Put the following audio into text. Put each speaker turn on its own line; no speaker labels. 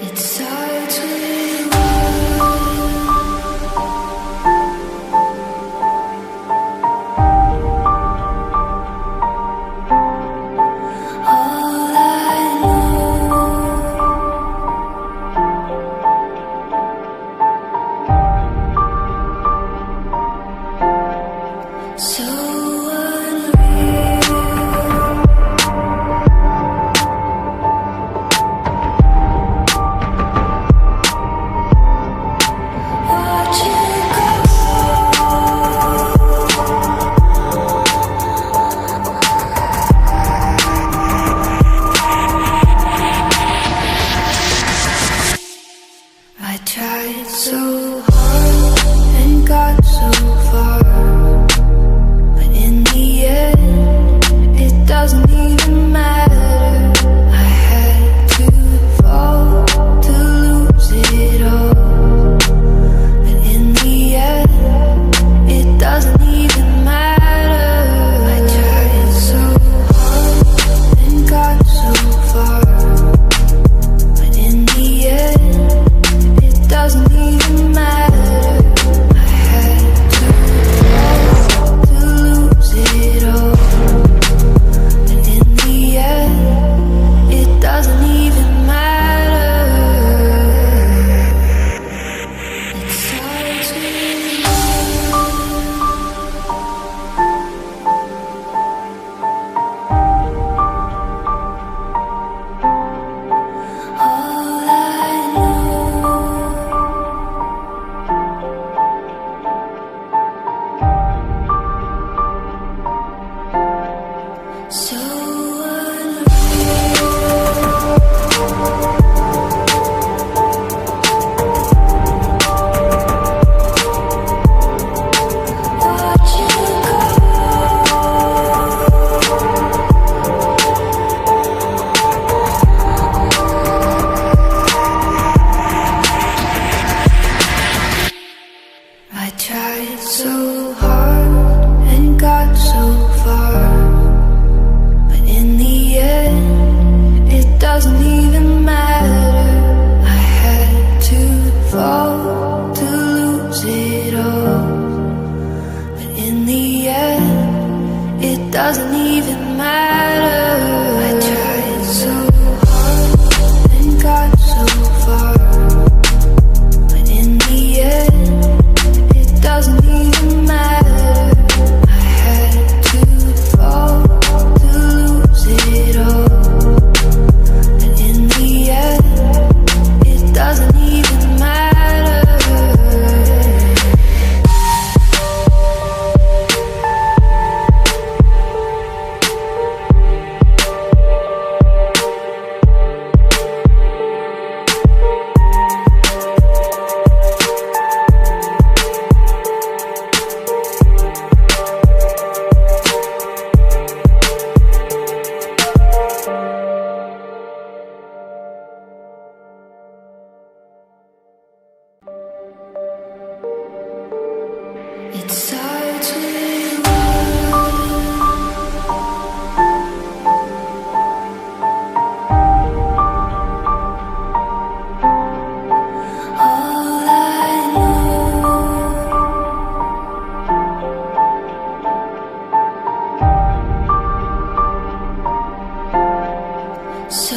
It starts with all I know. So I tried so hard and got so far, but in the end, it doesn't even matter. I had to fall to lose it all, but in the end, it doesn't even matter. I tried so hard and got so far, but in the end, doesn't even matter. I had to lose it all, but in the end, it doesn't even matter. It starts with all I know. So unreal. Watch you go. I tried so hard and got so far, but in the end, it doesn't even matter. I had to fall to lose it all, but in the end, it doesn't even matter. I tried so hard and got so far, but in the end, it doesn't even matter. I had to fall to lose it all, but in the end, it doesn't even matter. It starts with all I know. So